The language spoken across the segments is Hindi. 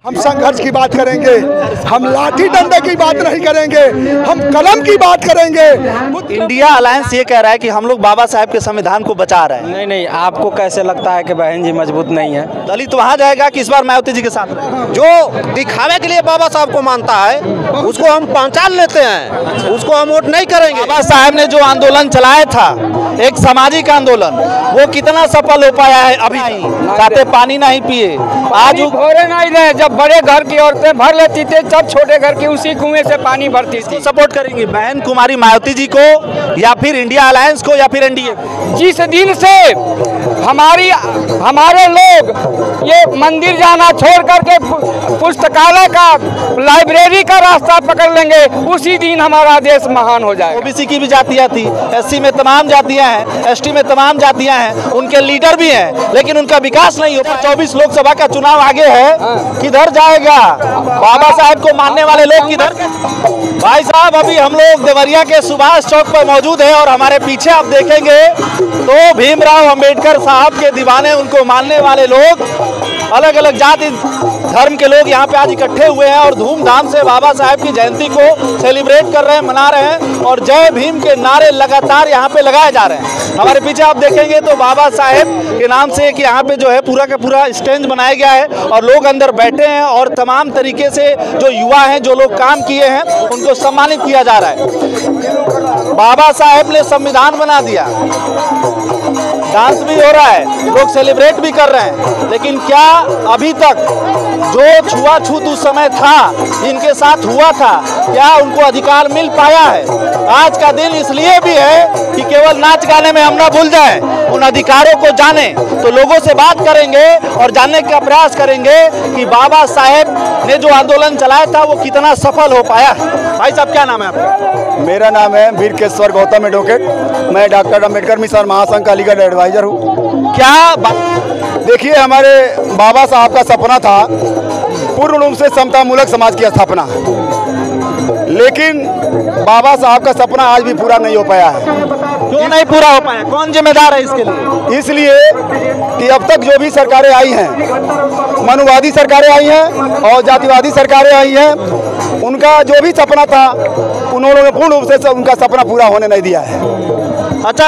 हम संघर्ष की बात करेंगे, हम लाठी डंडे की बात नहीं करेंगे, हम कलम की बात करेंगे। इंडिया अलायंस ये कह रहा है कि हम लोग बाबा साहब के संविधान को बचा रहे हैं। नहीं, आपको कैसे लगता है कि बहन जी मजबूत नहीं है? दलित वहाँ जाएगा कि इस बार मायावती जी के साथ रहेगा? जो दिखावे के लिए बाबा साहब को मानता है उसको हम पहचान लेते हैं, उसको हम वोट नहीं करेंगे। बाबा साहब ने जो आंदोलन चलाया था, एक सामाजिक आंदोलन, वो कितना सफल हो पाया है? अभी चाहते पानी नहीं पिए, आज भरे नहीं रहे। जब बड़े घर की औरतें भर लेती थी, जब छोटे घर की उसी कुएं से पानी भरती थी। सपोर्ट करेंगे बहन कुमारी मायावती जी को या फिर इंडिया अलायंस को या फिर एनडीए? जिस दिन से हमारे लोग ये मंदिर जाना छोड़ करके पुस्तकालय का, लाइब्रेरी का रास्ता पकड़ लेंगे, उसी दिन हमारा देश महान हो जाएगा। ओबीसी की भी जातियां थी, एससी में तमाम जातियां हैं, एसटी में तमाम जातियां हैं, उनके लीडर भी हैं, लेकिन उनका विकास नहीं हो पाया। 24 लोकसभा का चुनाव आगे है, किधर जाएगा? बाबा साहब को मानने वाले लोग किधर? भाई साहब, अभी हम लोग देवरिया के सुभाष चौक पर मौजूद हैं और हमारे पीछे आप देखेंगे तो भीमराव अंबेडकर साहब के दीवाने, उनको मानने वाले लोग, अलग अलग जाति धर्म के लोग यहाँ पे आज इकट्ठे हुए हैं और धूमधाम से बाबा साहब की जयंती को सेलिब्रेट कर रहे हैं, मना रहे हैं और जय भीम के नारे लगातार यहाँ पे लगाए जा रहे हैं। हमारे पीछे आप देखेंगे तो बाबा साहब के नाम से कि यहाँ पे जो है पूरा का पूरा स्टेज बनाया गया है और लोग अंदर बैठे हैं और तमाम तरीके से जो युवा हैं, जो लोग काम किए हैं, उनको सम्मानित किया जा रहा है। बाबा साहब ने संविधान बना दिया, डांस भी हो रहा है, लोग सेलिब्रेट भी कर रहे हैं, लेकिन क्या अभी तक जो छुआछूत उस समय था, जिनके साथ हुआ था, क्या उनको अधिकार मिल पाया है? आज का दिन इसलिए भी है कि केवल नाच गाने में हम ना भूल जाएं, उन अधिकारों को जाने। तो लोगों से बात करेंगे और जानने का प्रयास करेंगे कि बाबा साहेब ने जो आंदोलन चलाया था वो कितना सफल हो पाया। भाई साहब, क्या नाम है आपका? मेरा नाम है वीरकेश्वर गौतम एडवोकेट। मैं डॉक्टर अम्बेडकर मिशन महासंघ का लीगल एडवाइजर हूँ। क्या देखिए, हमारे बाबा साहब का सपना था पूर्ण रूप से समतामूलक समाज की स्थापना, लेकिन बाबा साहब का सपना आज भी पूरा नहीं हो पाया है। क्यों नहीं पूरा हो पाया? कौन जिम्मेदार है इसके लिए? इसलिए कि अब तक जो भी सरकारें आई हैं, मनुवादी सरकारें आई हैं और जातिवादी सरकारें आई हैं, उनका जो भी सपना था उन्होंने पूर्ण रूप से उनका सपना पूरा होने नहीं दिया है। अच्छा,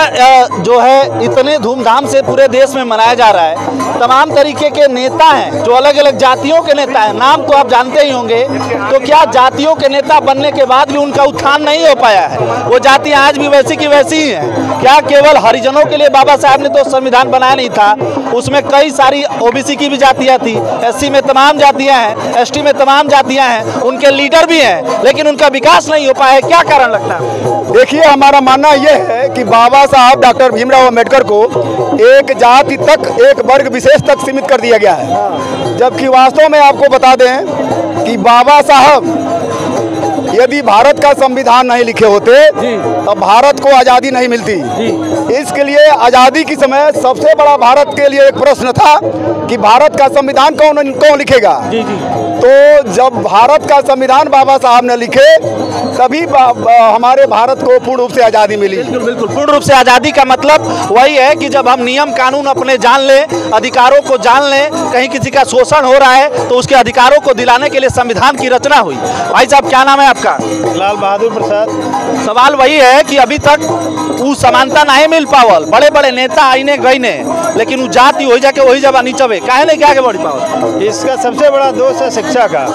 जो है इतने धूमधाम से पूरे देश में मनाया जा रहा है, तमाम तरीके के नेता हैं जो अलग अलग जातियों के नेता हैं, नाम तो आप जानते ही होंगे, तो क्या जातियों के नेता बनने के बाद भी उनका उत्थान नहीं हो पाया है? वो जातियां आज भी वैसी की वैसी ही हैं। क्या केवल हरिजनों के लिए बाबा साहब ने तो संविधान बनाया नहीं था, उसमें कई सारी ओबीसी की भी जातियां थी, एससी में तमाम जातियां हैं, एसटी में तमाम जातियां हैं, उनके लीडर भी हैं, लेकिन उनका विकास नहीं हो पाया है। क्या कारण लगता है? देखिए, हमारा मानना यह है कि बाबा साहब डॉक्टर भीमराव अंबेडकर को एक जाति तक, एक वर्ग विशेष तक सीमित कर दिया गया है, जबकि वास्तव में आपको बता दें कि बाबा साहब यदि भारत का संविधान नहीं लिखे होते तो भारत को आज़ादी नहीं मिलती। इसके लिए आज़ादी के समय सबसे बड़ा भारत के लिए एक प्रश्न था कि भारत का संविधान कौन लिखेगा। तो जब भारत का संविधान बाबा साहब ने लिखे, तभी हमारे भारत को पूर्ण रूप से आज़ादी मिली। बिल्कुल, पूर्ण रूप से आज़ादी का मतलब वही है कि जब हम नियम कानून अपने जान लें, अधिकारों को जान लें, कहीं किसी का शोषण हो रहा है तो उसके अधिकारों को दिलाने के लिए संविधान की रचना हुई। भाई साहब, क्या नाम है आपका? लाल बहादुर प्रसाद। सवाल वही है कि अभी तक वो समानता नहीं मिल पावल, बड़े बड़े नेता आईने गई ने, लेकिन वो जाति हो जाके वही जगह नीचवे काहे नहीं क्या बढ़ी पावल? इसका सबसे बड़ा दोष है शिक्षा का।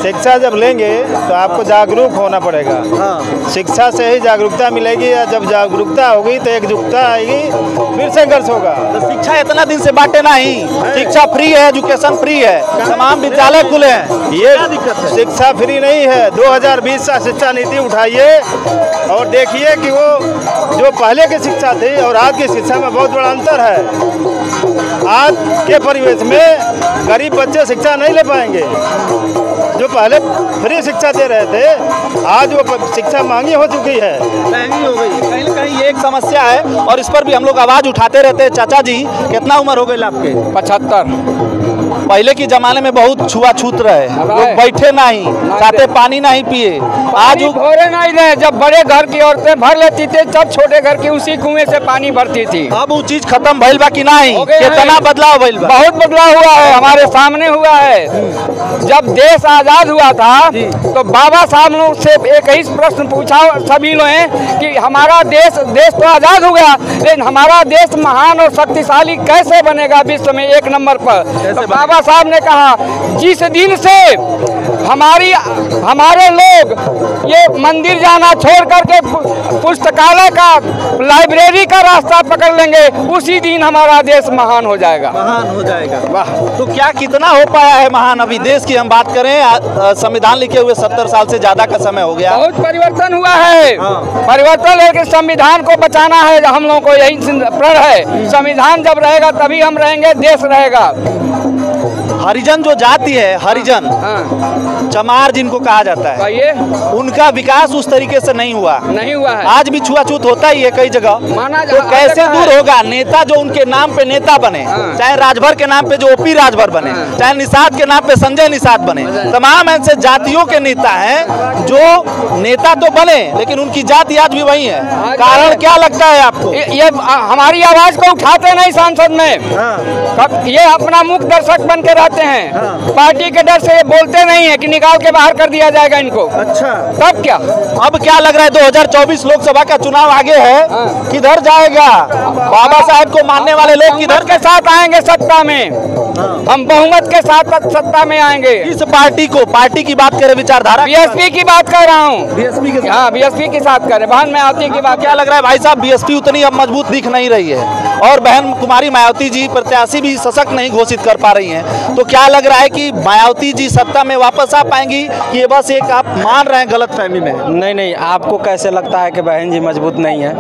शिक्षा जब लेंगे तो आपको जागरूक होना पड़ेगा। शिक्षा से ही जागरूकता मिलेगी, या जब जागरूकता होगी तो एकजुटता आएगी, फिर संघर्ष होगा। तो शिक्षा इतना दिन से बांटे नहीं, शिक्षा फ्री है, एजुकेशन फ्री है, तमाम विद्यालय खुले हैं, ये दिक्कत है। शिक्षा फ्री नहीं है। 2020 का शिक्षा नीति उठाइए और देखिए कि वो जो पहले की शिक्षा थी और आज की शिक्षा में बहुत बड़ा अंतर है। आज के परिवेश में गरीब बच्चे शिक्षा नहीं ले पाएंगे। जो पहले फ्री शिक्षा दे रहे थे, आज वो शिक्षा महंगी हो चुकी है, महंगी हो गई। कहीं ना कहीं ये एक समस्या है और इस पर भी हम लोग आवाज़ उठाते रहते हैं। चाचा जी, कितना उम्र हो गई आपके? 75। पहले के जमाने में बहुत छुआछूत रहे, लोग बैठे नहीं, साथे पानी नहीं पिए। आज भरे नहीं रहे, जब बड़े घर की औरतें भर लेती थी तब छोटे घर की उसी कुएं से पानी भरती थी। अब वो चीज खत्म भइल बा कि नहीं? कितना बदलाव भइल बा? बहुत बदलाव हुआ है, हमारे सामने हुआ है। जब देश आजाद हुआ था तो बाबा साहब ने से एक ही प्रश्न पूछा सभी लोग कि हमारा देश तो आजाद हो गया, लेकिन हमारा देश महान और शक्तिशाली कैसे बनेगा विश्व में एक नंबर पर? तो बाबा साहब ने कहा जिस दिन से हमारे लोग ये मंदिर जाना छोड़ करके पुस्तकालय का, लाइब्रेरी का रास्ता पकड़ लेंगे, उसी दिन हमारा देश महान हो जाएगा। महान हो जाएगा। वाह, तो क्या कितना हो पाया है महान? अभी देश की हम बात करें, संविधान लिखे हुए 70 साल से ज्यादा का समय हो गया। बहुत परिवर्तन हुआ है। परिवर्तन लेकिन संविधान को बचाना है, हम लोगों को यही प्रण है। संविधान जब रहेगा तभी हम रहेंगे, देश रहेगा। हरिजन जो जाति है, हरिजन चमार जिनको कहा जाता है, उनका विकास उस तरीके से नहीं हुआ है। आज भी छुआछूत होता ही है कई जगह। तो कैसे दूर होगा? नेता जो उनके नाम पे नेता बने, चाहे राजभर के नाम पे जो ओपी राजभर बने, चाहे निषाद के नाम पे संजय निषाद बने, तमाम ऐसे जातियों के नेता हैं जो नेता तो बने लेकिन उनकी जाति आज भी वही है। कारण क्या लगता है आपको? ये हमारी आवाज को उठाते नहीं संसद में, ये अपना मुख्य दर्शक बन के रहते हैं। पार्टी के डर से ये बोलते नहीं है कि निकाल के बाहर कर दिया जाएगा इनको। अच्छा, तब क्या? अब क्या लग रहा है 2024 लोकसभा का चुनाव आगे है, किधर जाएगा? बाबा साहब को मानने वाले लोग किधर के साथ आएंगे सत्ता में? हम बहुमत के साथ सत्ता में आएंगे। इस पार्टी की बात करें, विचारधारा बीएसपी की बात कर रहा हूँ। बीएसपी के हाँ, बीएसपी की बात करें। बहन मायावती की बात। क्या लग रहा है भाई साहब, बीएसपी उतनी अब मजबूत दिख नहीं रही है और बहन कुमारी मायावती जी प्रत्याशी भी सशक्त नहीं घोषित कर पा रही हैं, तो क्या लग रहा है कि मायावती जी सत्ता में वापस आ पाएंगी कि ये बस एक आप मान रहे हैं गलतफहमी में? नहीं, आपको कैसे लगता है कि बहन जी मजबूत नहीं है?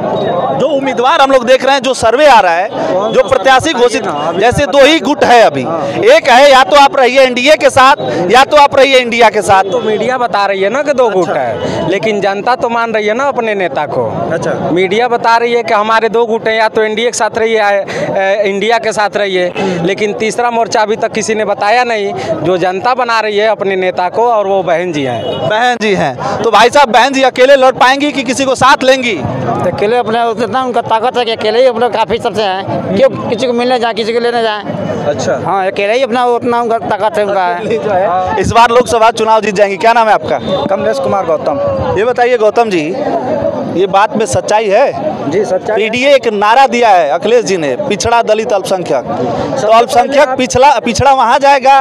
जो उम्मीदवार हम लोग देख रहे हैं, जो सर्वे आ रहा है, जो प्रत्याशी घोषित, जैसे दो ही गुट है अभी। एक है या तो आप रहिए एनडीए के साथ या तो आप रहिए इंडिया के साथ। तो मीडिया बता रही है ना कि दो गुट है, लेकिन जनता तो मान रही है ना अपने नेता को। अच्छा, मीडिया बता रही है कि हमारे दो गुट हैं, या तो एनडीए के साथ रहिए, इंडिया के साथ रहिए, लेकिन तीसरा मोर्चा अभी तक किसी ने बताया नहीं। जो जनता बना रही है अपने नेता को, और वो बहन जी हैं। बहन जी हैं, तो भाई साहब बहन जी अकेले लड़ पाएंगी कि किसी को साथ लेंगी? तो अकेले अपने उतना उनका ताकत है कि अकेले ही अपने काफ़ी सबसे हैं, क्यों किसी को मिलने जाए, किसी को लेने जाए। अच्छा, हाँ, अकेले ही अपना उतना उनका ताकत है उनका है। इस बार लोकसभा चुनाव जीत जाएंगी। क्या नाम है आपका? कमलेश कुमार गौतम। ये बताइए गौतम जी, ये बात में सच्चाई है? जी सच्चाई। पीडीए एक नारा दिया है अखिलेश जी ने, पिछड़ा दलित अल्पसंख्यक, तो अल्पसंख्यक पिछड़ा वहाँ जाएगा,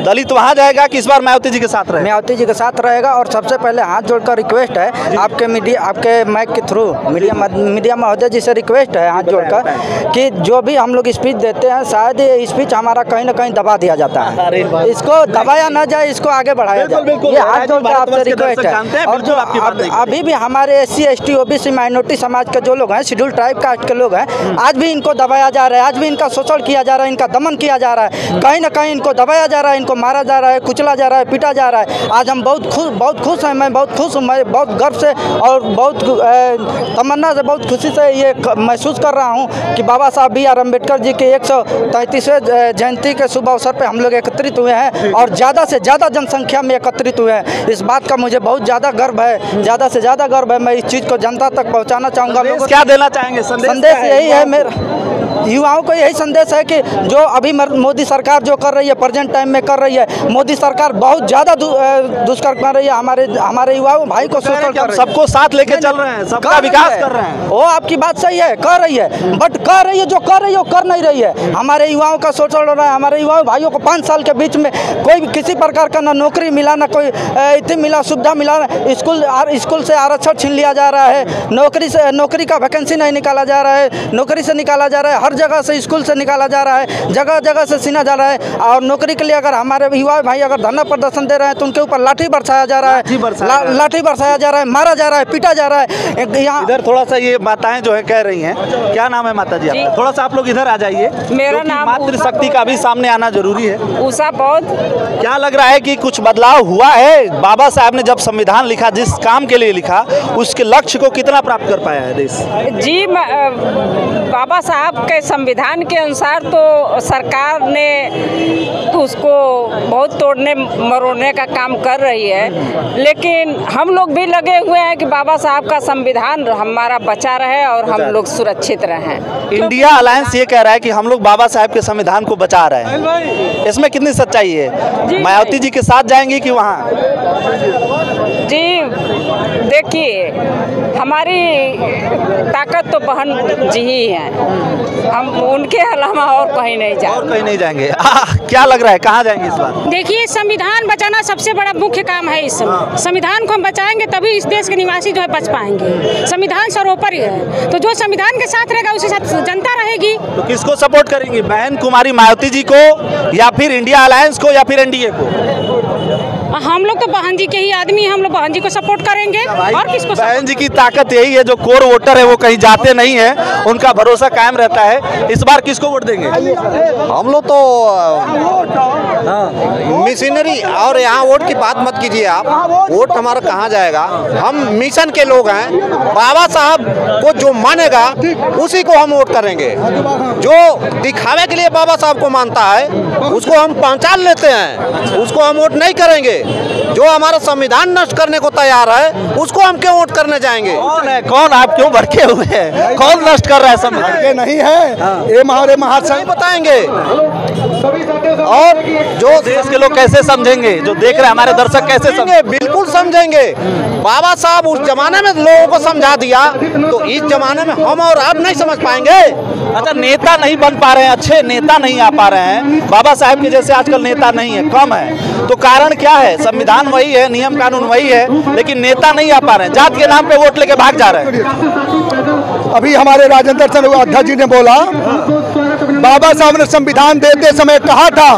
दलित वहाँ जाएगा कि इस बार मायावती जी के साथ रहे? मायावती जी के साथ रहेगा। और सबसे पहले हाथ जोड़कर रिक्वेस्ट है आपके मीडिया, आपके माइक के थ्रू मीडिया महोदय जी से रिक्वेस्ट है हाथ जोड़कर कि जो भी हम लोग स्पीच देते हैं, शायद ये स्पीच हमारा कहीं ना कहीं दबा दिया जाता है। इसको दबाया ना जाए, इसको आगे बढ़ाया जाए। ये हाथ जोड़कर आपसे रिक्वेस्ट है। और जो अभी भी हमारे SC ST OBC माइनॉरिटी समाज के जो लोग हैं, शेड्यूल ट्राइब कास्ट के लोग हैं, आज भी इनको दबाया जा रहा है, आज भी इनका शोषण किया जा रहा है, इनका दमन किया जा रहा है, कहीं ना कहीं इनको दबाया जा रहा है, इनको मारा जा रहा है, कुचला जा रहा है, पीटा जा रहा है। आज हम बहुत खुश हैं, मैं बहुत खुश हूँ, मैं बहुत गर्व से और बहुत तमन्ना से, बहुत खुशी से ये महसूस कर रहा हूँ कि बाबा साहब BR अम्बेडकर जी के 133वें जयंती के शुभ अवसर पर हम लोग एकत्रित हुए हैं और ज़्यादा से ज़्यादा जनसंख्या में एकत्रित हुए हैं। इस बात का मुझे बहुत ज़्यादा गर्व है, ज़्यादा से ज़्यादा गर्व है। मैं इस चीज़ को जनता तक पहुँचाना चाहूँगा। लोगों क्या देना चाहेंगे? संदेश यही है मेरा, युवाओं को यही संदेश है कि जो अभी मोदी सरकार जो कर रही है, प्रेजेंट टाइम में कर रही है, मोदी सरकार बहुत ज़्यादा दुष्कर्म कर रही है, हमारे युवाओं भाई को शोषण कर रही है। सबको साथ लेके चल रहे हैं, सबका विकास कर रहे हैं। वो आपकी बात सही है, कर रही है, बट कर रही है, जो कर रही है वो कर नहीं रही है। हमारे युवाओं का शोषण हो रहा है। हमारे युवाओं भाइयों को 5 साल के बीच में कोई किसी प्रकार का ना नौकरी मिला, ना कोई इतनी मिला सुविधा मिला, स्कूल से आरक्षण छीन लिया जा रहा है, नौकरी का वैकेंसी नहीं निकाला जा रहा है, नौकरी से निकाला जा रहा है, हर जगह से स्कूल से निकाला जा रहा है, जगह जगह से छीना जा रहा है। और नौकरी के लिए अगर हमारे युवा भाई अगर धरना प्रदर्शन दे रहे हैं तो उनके ऊपर लाठी बरसाया जा रहा है, लाठी बरसाया जा रहा है, मारा जा रहा है, पीटा जा रहा है। यहाँ इधर थोड़ा सा ये माताएं जो है कह रही हैं, क्या नाम है माता जी आपका? थोड़ा सा आप लोग इधर आ जाइए। मेरा नाम मातृशक्ति का भी सामने आना जरूरी है। उषा पौध। क्या लग रहा है कि कुछ बदलाव हुआ है? बाबा साहब ने जब संविधान लिखा, जिस काम के लिए लिखा, उसके लक्ष्य को कितना प्राप्त कर पाया है देश? जी बाबा साहब के संविधान के अनुसार तो सरकार ने उसको बहुत तोड़ने मरोड़ने का काम कर रही है, लेकिन हम लोग भी लगे हुए हैं कि बाबा साहब का संविधान हमारा बचा रहे और हम लोग सुरक्षित रहें। इंडिया अलायंस ये कह रहा है कि हम लोग बाबा साहब के संविधान को बचा रहे हैं, इसमें कितनी सच्चाई है? मायावती जी के साथ जाएंगे कि वहाँ? जी देखिए, हमारी ताकत तो बहन जी ही हैं, हम उनके अलावा और कहीं नहीं जाएंगे। और कहीं नहीं जाएंगे। क्या लग रहा है, कहाँ जाएंगे इस बार? देखिए, संविधान बचाना सबसे बड़ा मुख्य काम है इस समय। संविधान को हम बचाएंगे तभी इस देश के निवासी जो है बच पाएंगे। संविधान सर्वोपरि है, तो जो संविधान के साथ रहेगा उसी साथ जनता रहेगी। तो किसको सपोर्ट करेंगी, बहन कुमारी मायावती जी को या फिर इंडिया अलायंस को या फिर एनडीए को? हम लोग तो बहन जी के ही आदमी हैं, हम लोग बहन जी को सपोर्ट करेंगे। और किसको? बहन जी की ताकत यही है, जो कोर वोटर है वो कहीं जाते नहीं है, उनका भरोसा कायम रहता है। इस बार किसको वोट देंगे? हम लोग तो मिशनरी, और यहाँ वोट की बात मत कीजिए आप, वोट हमारा कहाँ जाएगा? हम मिशन के लोग हैं, बाबा साहब को जो मानेगा उसी को हम वोट करेंगे। जो दिखावे के लिए बाबा साहब को मानता है उसको हम पहचान लेते हैं, उसको हम वोट नहीं करेंगे। जो हमारा संविधान नष्ट करने को तैयार है उसको हम क्यों वोट करने जाएंगे? कौन है, कौन? आप क्यों भड़के हुए हैं? कौन नष्ट कर रहा है संविधान? ये नहीं है, ये हमारे महासंघ बताएंगे। और जो देश के लोग कैसे समझेंगे, जो देख रहे हैं हमारे दर्शक कैसे समझेंगे? बिल्कुल समझेंगे। बाबा साहब उस जमाने में लोगों को समझा दिया, तो इस जमाने में हम और आप नहीं समझ पाएंगे। अच्छा, नेता नहीं बन पा रहे हैं, अच्छे नेता नहीं आ पा रहे हैं, बाबा साहब के जैसे आजकल नेता नहीं है, कम है, तो कारण क्या है? संविधान वही है, नियम कानून वही है, लेकिन नेता नहीं आ पा रहे हैं, जात के नाम पे वोट लेके भाग जा रहे हैं। अभी हमारे राजेंद्र चंद्र अध्यक्ष जी ने बोला, बाबा साहब ने संविधान देते समय कहा था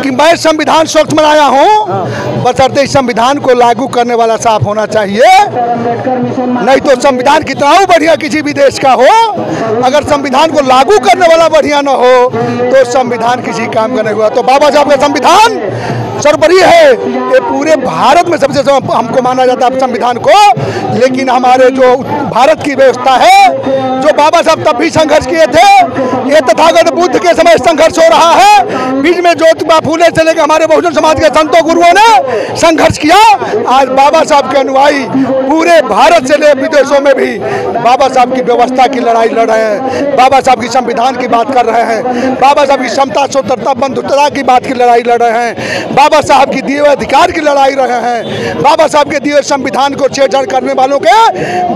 कि मैं संविधान स्वच्छ बनाया हूं, बशर्ते इस संविधान को लागू करने वाला साफ होना चाहिए। नहीं तो संविधान कितना हो बढ़िया किसी भी देश का हो, अगर संविधान को लागू करने वाला बढ़िया न हो तो संविधान किसी काम का नहीं हुआ। तो बाबा साहब का संविधान सर्वोपरि है, ये पूरे भारत में सबसे हमको माना जाता है संविधान को। लेकिन हमारे जो भारत की व्यवस्था है, जो बाबा साहब तब भी संघर्ष किए थे, ये तथागत बुद्ध के समय संघर्ष हो रहा है। बीच में ज्योतिबा फूले से लेकर हमारे बहुजन समाज के संतों गुरुओं ने संघर्ष किया। आज बाबा साहब के अनुयायी पूरे भारत से ले विदेशों में भी बाबा साहब की व्यवस्था की लड़ाई लड़ रहे हैं, बाबा साहब की संविधान की बात कर रहे हैं, बाबा साहब की समता स्वतंत्रता बंधुता की बात की लड़ाई लड़ रहे हैं, बाबा साहब की दिए हुए अधिकार की लड़ाई रहे हैं, बाबा साहब के दिए हुए संविधान को छेड़छाड़ करने वालों के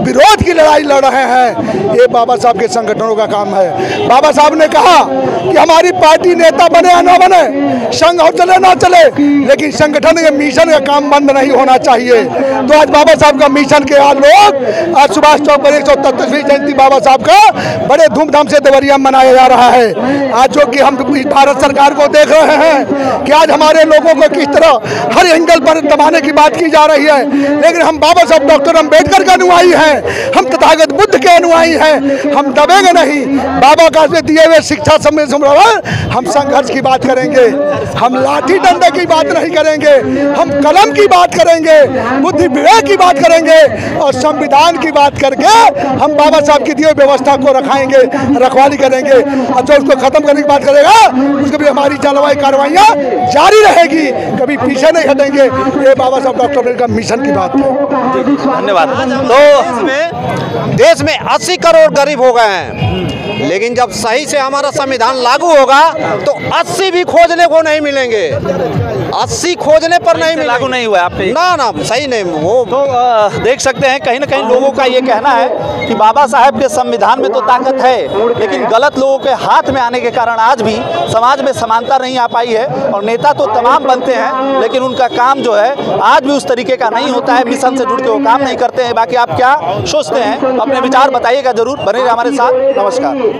विरोध की लड़ाई लड़ रहे हैं। ये बाबा साहब के संगठनों का काम है। बाबा साहब ने कहा कि हमारी पार्टी नेता बने या न बने, संघ हो चले ना चले, लेकिन संगठन के मिशन का काम बंद नहीं होना चाहिए। तो आज बाबा साहब का मिशन के आज लोग आज सुभाष चौक पर 133वीं जयंती बाबा साहब का बड़े धूमधाम से देवरिया मनाया जा रहा है। आज जो कि हम भारत सरकार को देख रहे हैं कि आज हमारे लोगों को किस तरह हर एंगल पर दबाने की बात की जा रही है, लेकिन हम बाबा साहब डॉक्टर अम्बेडकर के अनुयायी हैं, हम तथागत बुद्ध के अनुयायी हैं, हम दबेंगे नहीं। बाबा का दिए हुए शिक्षा हम संघर्ष की बात करेंगे, हम लाठी डंडे की बात नहीं करेंगे, हम कलम की बात करेंगे, बुद्धि विवेक की बात करेंगे और संविधान की बात करके हम बाबा साहब की दिए व्यवस्था को रखाएंगे, रखवाली करेंगे। और जो उसको खत्म करने की बात करेगा उसको भी हमारी चालवाई कार्रवाइयाँ जारी रहेगी, कभी पीछे नहीं हटेंगे। ये बाबा साहब डॉक्टर अम्बेडकर मिशन की बात है। धन्यवाद। तो देश में 80 करोड़ गरीब हो गए हैं, लेकिन जब सही से हमारा संविधान लागू होगा तो 80 भी खोजने को नहीं मिलेंगे। 80 खोजने पर नहीं मिलेंगे। लागू नहीं हुआ आप पे? ना सही नहीं। वो तो देख सकते हैं कहीं ना कहीं लोगों का ये कहना है कि बाबा साहब के संविधान में तो ताकत है, लेकिन गलत लोगों के हाथ में आने के कारण आज भी समाज में समानता नहीं आ पाई है। और नेता तो तमाम बनते हैं, लेकिन उनका काम जो है आज भी उस तरीके का नहीं होता है, मिशन से जुड़ के वो काम नहीं करते हैं। बाकी आप क्या सोचते हैं, अपने विचार बताइएगा जरूर, बने रहिए हमारे साथ। नमस्कार।